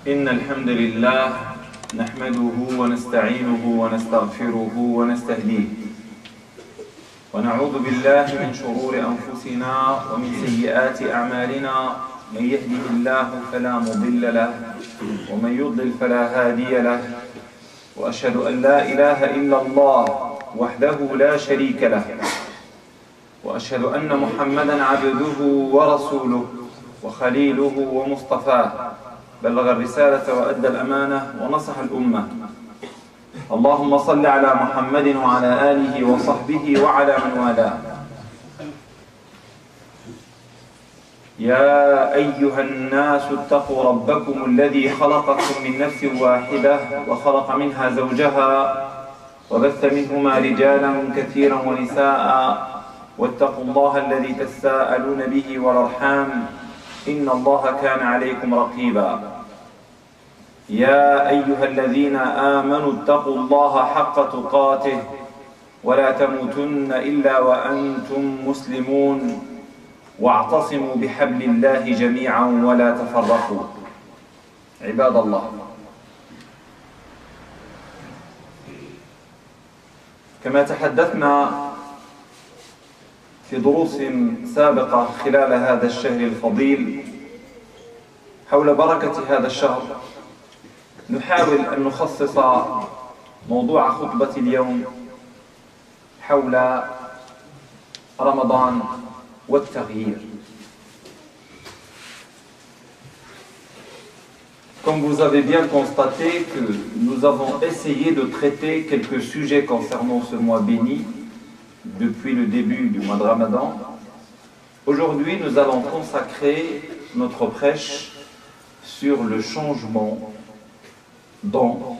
إن الحمد لله نحمده ونستعينه ونستغفره ونستهديه ونعوذ بالله من شرور أنفسنا ومن سيئات أعمالنا من يهده الله فلا مضل له ومن يضلل فلا هادي له وأشهد أن لا إله إلا الله وحده لا شريك له وأشهد أن محمدًا عبده ورسوله وخليله ومصطفاه بلغ الرسالة وأدى الأمانة ونصح الأمة. اللهم صل على محمد وعلى آله وصحبه وعلى من والاه. يا أيها الناس اتقوا ربكم الذي خلقكم من نفس واحدة وخلق منها زوجها وبث منهما رجالا كثيرا ونساء واتقوا الله الذي تساءلون به والأرحام إن الله كان عليكم رقيبا. يا أيها الذين آمنوا اتقوا الله حق تقاته ولا تموتن إلا وأنتم مسلمون واعتصموا بحبل الله جميعا ولا تفرقوا. عباد الله، كما تحدثنا في دروس سابقة خلال هذا الشهر الفضيل حول بركة هذا الشهر، نحاول أن نخصص موضوع خطبة اليوم حول رمضان والتغيير. Comme vous avez bien constaté que nous avons essayé de traiter quelques sujets concernant ce mois béni depuis le début du mois de Ramadan, aujourd'hui nous allons consacrer notre prêche sur le changement dans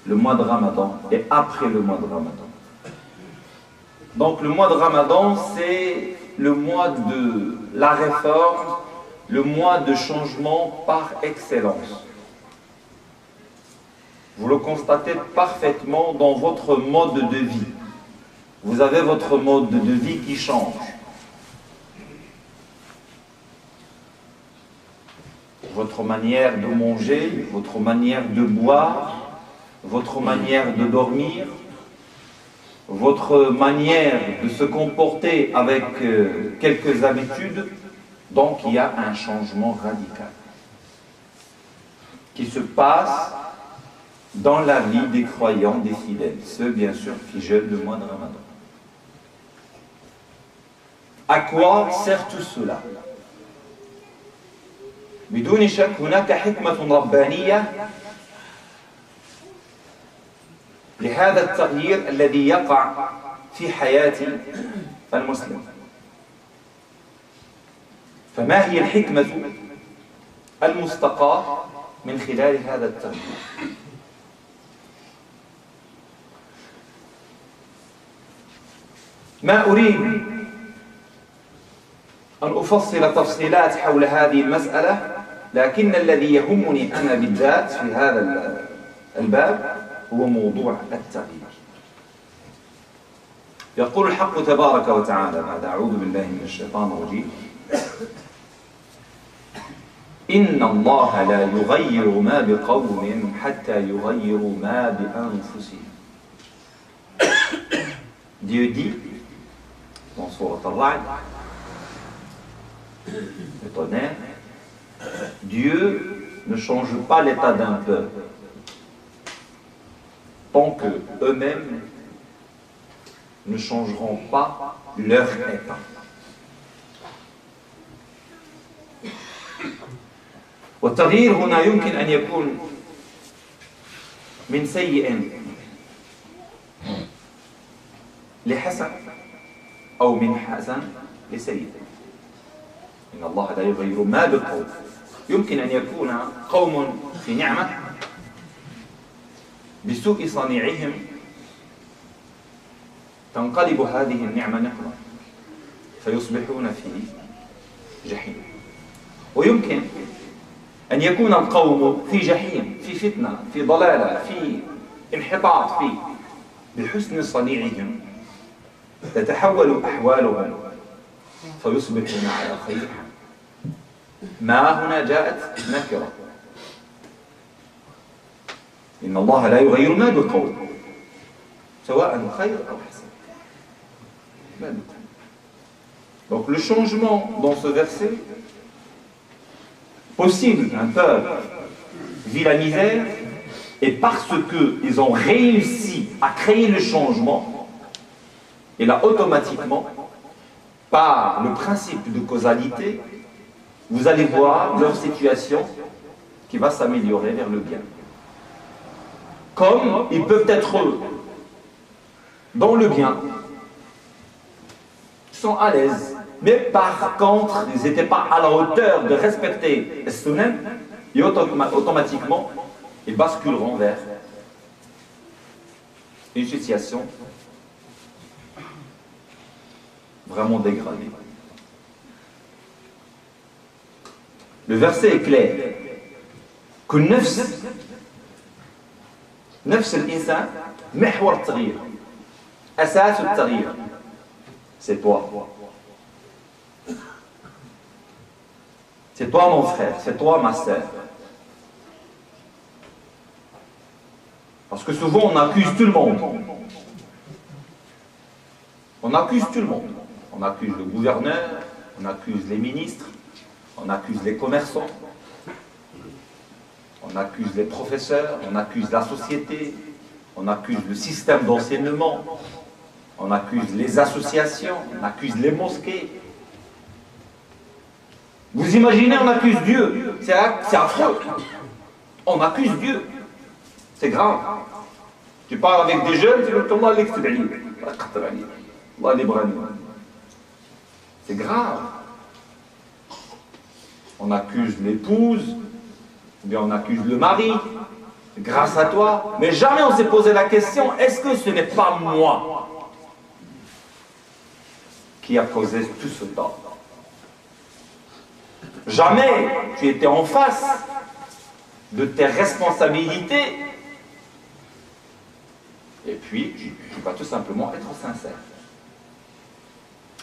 le mois de Ramadan et après le mois de Ramadan. Donc le mois de Ramadan, c'est le mois de la réforme, le mois de changement par excellence. Vous le constatez parfaitement dans votre mode de vie. Vous avez votre mode de vie qui change. Votre manière de manger, votre manière de boire, votre manière de dormir, votre manière de se comporter avec quelques habitudes. Donc il y a un changement radical qui se passe dans la vie des croyants, des fidèles, ceux bien sûr qui jeûnent le mois de Ramadan. À quoi sert tout cela? بدون شك هناك حكمة ربانية لهذا التغيير الذي يقع في حياة المسلم. فما هي الحكمة المستقاة من خلال هذا التغيير؟ ما أريد أن أفصل تفصيلات حول هذه المسألة، لكن الذي يهمني أنا بالذات في هذا الباب هو موضوع التغيير. يقول الحق تبارك وتعالى بعد أعوذ بالله من الشيطان الرجيم: إن الله لا يغير ما بقوم حتى يغيروا ما بأنفسهم. Dieu dit dans Sourate Al-Ra'd, le tonnerre, Dieu ne change pas l'état d'un peuple tant que eux-mêmes ne changeront pas leur état. والتغيير هنا يمكن أن يكون من سيء لحسن أو من حسن لسيء. إن الله لا يغير ما بقوم. يمكن أن يكون قوم في نعمة بسوء صنيعهم تنقلب هذه النعمة نقمة فيصبحون في جحيم. ويمكن أن يكون القوم في جحيم، في فتنة، في ضلالة، في انحطاط، في بحسن صنيعهم تتحول أحوالهم فيصبحون على خير. ما هنا جاءت نكرة إن الله لا يغير ما بقوم سواء خير أو حسن. Donc le changement dans ce verset, possible, un peuple vit la misère, et parce qu'ils ont réussi à créer le changement, et là automatiquement, par le principe de causalité, vous allez voir leur situation qui va s'améliorer vers le bien. Comme ils peuvent être dans le bien, ils sont à l'aise, mais par contre, ils n'étaient pas à la hauteur de respecter le sunnah, et automatiquement, ils basculeront vers une situation vraiment dégradée. Le verset est clair que nafs al-insan محور التغيير أساس التغيير, c'est toi. C'est toi mon frère, c'est toi ma sœur. Parce que souvent on accuse tout le monde. On accuse tout le monde. On accuse le gouverneur, on accuse les ministres, on accuse les commerçants, on accuse les professeurs, on accuse la société, on accuse le système d'enseignement, on accuse les associations, on accuse les mosquées. Vous imaginez, on accuse Dieu. C'est affreux. On accuse Dieu. C'est grave. Tu parles avec des jeunes, tu dis Allah c'est grave. On accuse l'épouse, ou bien on accuse le mari, grâce à toi. Mais jamais on s'est posé la question, est-ce que ce n'est pas moi qui a causé tout ce tort? Jamais tu étais en face de tes responsabilités et puis tu vas tout simplement être sincère.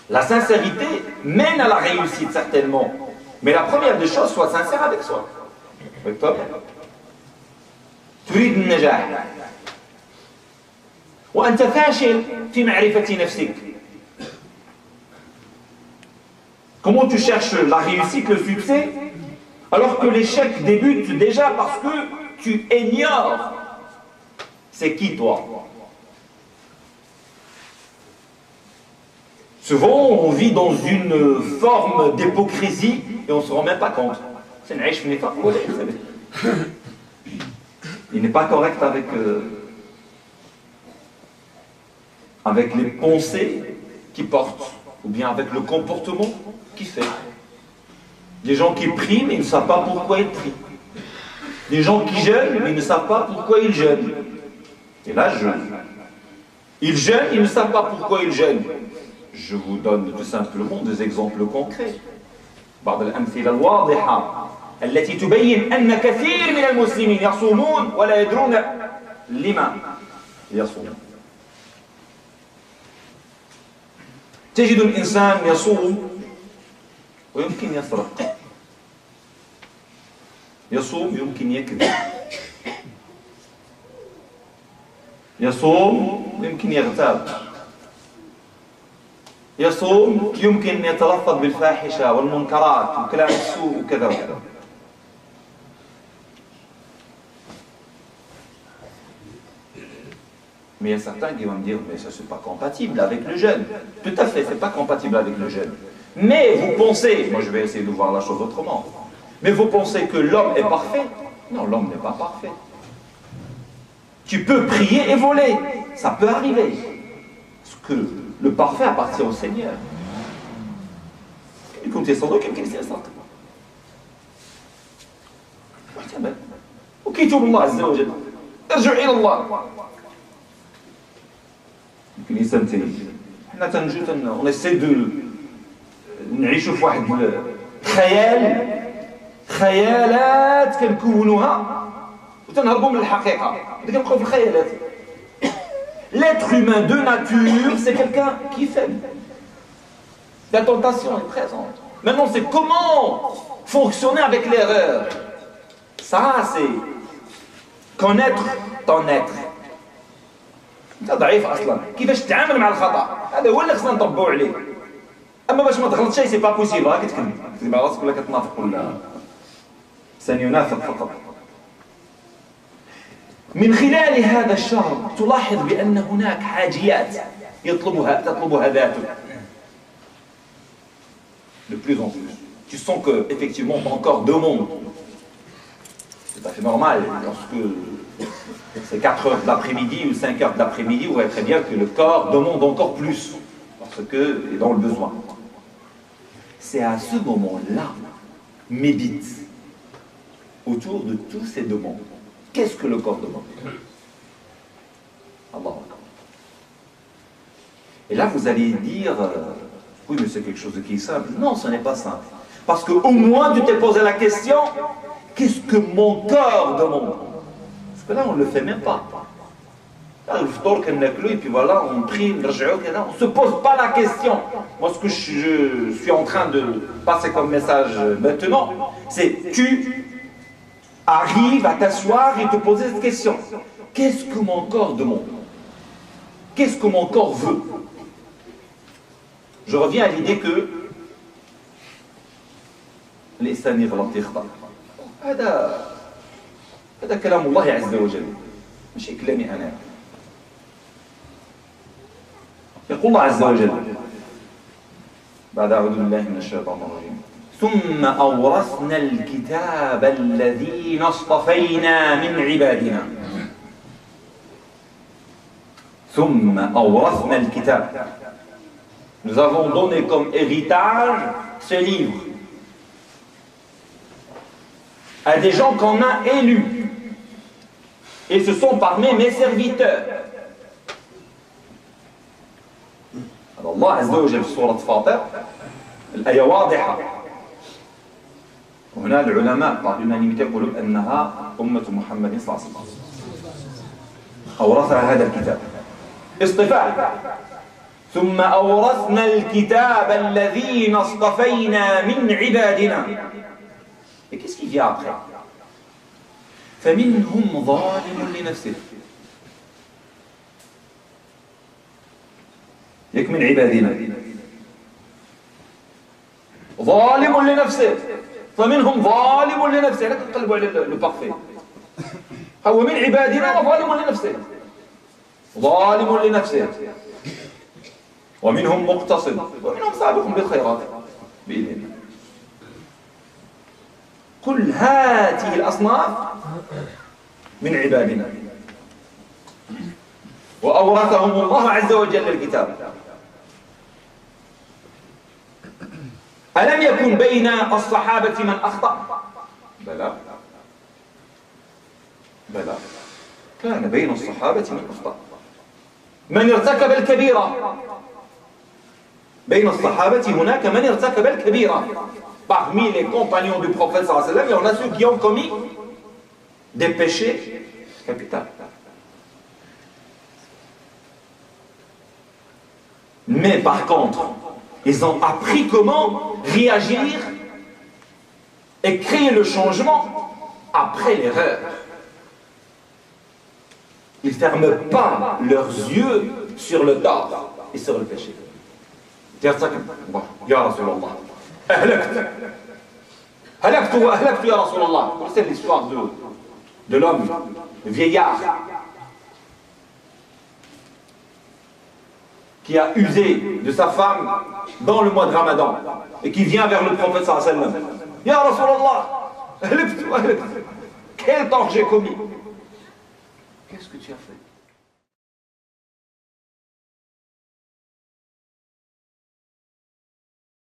La sincérité mène à la réussite certainement, mais la première des choses, sois sincère avec soi. Avec toi. تريد النجاح وأنت فاشل في معرفة نفسك. Comment tu cherches la réussite, le succès, alors que l'échec débute déjà parce que tu ignores c'est qui toi. Souvent, on vit dans une forme d'hypocrisie et on ne se rend même pas compte. C'est une aïch nifaq, vous savez. Il n'est pas correct avec les pensées qu'il porte, ou bien avec le comportement qu'il fait. Des gens qui prient, mais ils ne savent pas pourquoi ils prient. Des gens qui jeûnent, mais ils ne savent pas pourquoi ils jeûnent. Et là, ils jeûnent, ils ne savent pas pourquoi ils jeûnent. Je vous donne tout simplement des exemples concrets. بعض الأمثلة الواضحة التي تبين أن كثير من المسلمين يصومون ولا يدرون لما يصومون. تجد الإنسان يصوم ويمكن يسرق، يصوم يمكن يكذب، يصوم يمكن يغتاب، يصوم يمكن يتلفظ بالفاحشة والمنكرات وكلام السوء وكذا وكذا. Mais il y a certains qui vont me dire, mais ça c'est pas compatible avec le jeûne. Tout à fait, c'est pas compatible avec le jeûne. Mais vous pensez, moi je vais essayer de voir la chose autrement, mais vous pensez que l'homme est parfait? Non, l'homme n'est pas parfait. Tu peux prier et voler, ça peut arriver. Parce que le parfait appartient au Seigneur. يكون تصدق يمكن يصدق. محتمل. وكيتوب الله عز وجل. ارجع إلى الله. يمكن يسمتني. حنا تنجو on essaie de نعيشوا في واحد خيالات كنكونوها وتنهربوا من الحقيقة. بدنا نبقاو في الخيالات. L'être humain de nature, c'est quelqu'un qui est faible. La tentation est présente. Maintenant, c'est comment fonctionner avec l'erreur. Ça, c'est connaître ton être. انت ضعيف اصلا كيفاش تتعامل مع الخطا هذا هو اللي خصنا نطبقوا عليه اما باش ما تغلطش سي با بوسيبل راك كتكذب على راسك ولا كتنافق ولا سننافق فقط. من خلال هذا الشهر تلاحظ بان هناك حاجيات تطلبها ذاته de plus en plus. Tu sens que effectivement ton corps demande. C'est tout à fait normal lorsque c'est 4 heures de l'après-midi ou 5 heures de l'après-midi, vous voyez très bien que le corps demande encore plus, parce qu'il est dans le besoin. C'est à ce moment-là, médite autour de tous ces demandes. Qu'est-ce que le corps demande? Allah. Et là, vous allez dire, oui, mais c'est quelque chose qui est simple. Non, ce n'est pas simple. Parce qu'au moins, tu t'es posé la question, qu'est-ce que mon corps demande? Parce que là, on ne le fait même pas. Là, le ftour qu'on a cloué, et puis voilà, on prie, on ne se pose pas la question. Moi, ce que je suis en train de passer comme message maintenant, c'est tu arrives à t'asseoir et te poser cette question. Qu'est-ce que mon corps demande? Qu'est-ce que mon corps veut? Je reviens à l'idée que الإنسان يغلط يخطأ. هذا كلام الله عز وجل مش كلامي أنا. يقول الله عز وجل بعد أعوذ بالله من الشيطان الرجيم ثم أورثنا الكتاب الذين اصطفينا من عبادنا. ثم أورثنا الكتاب. Nous avons donné comme héritage ce livre à des gens qu'on a élus. Et ce sont parmi mes serviteurs. Alors Allah Azza wa Jalla في سورة فاطر الآية واضحة. وهنا العلماء بعض الأنانيمية يقولون أنها أمة محمد صلى الله عليه وسلم أورثها هذا الكتاب اصطفاء. ثم أورثنا الكتاب الذين اصطفينا من عبادنا. Et qu'est-ce qui vient après? فمنهم ظالم لنفسه. يك من عبادنا ظالم لنفسه. فمنهم ظالم لنفسه. لا تقلبوا على لو بارفي. هو من عبادنا وظالم لنفسه. ظالم لنفسه. ومنهم مقتصد ومنهم سابق بالخيرات بإذن الله. كل هذه الأصناف من عبادنا وأورثهم الله عز وجل الكتاب. ألم يكن بين الصحابة من أخطأ؟ بلى بلى كان بين الصحابة من أخطأ. من ارتكب الكبيرة بين الصحابة هناك من ارتكب الكبيرة. Parmi les compagnons du prophète sallallahu alayhi wa sallam, il y en a ceux qui ont commis des péchés capitaux. Mais par contre, ils ont appris comment réagir et créer le changement après l'erreur. Ils ne ferment pas leurs yeux sur le tort et sur le péché. Ya Rasulallah. Halaktu ya Rasulallah. C'est l'histoire de l'homme, le vieillard, qui a usé de sa femme dans le mois de Ramadan et qui vient vers le prophète sallallahu alayhi wa sallam. Ya Rasulallah, quel tort j'ai commis? Qu'est-ce que tu as fait?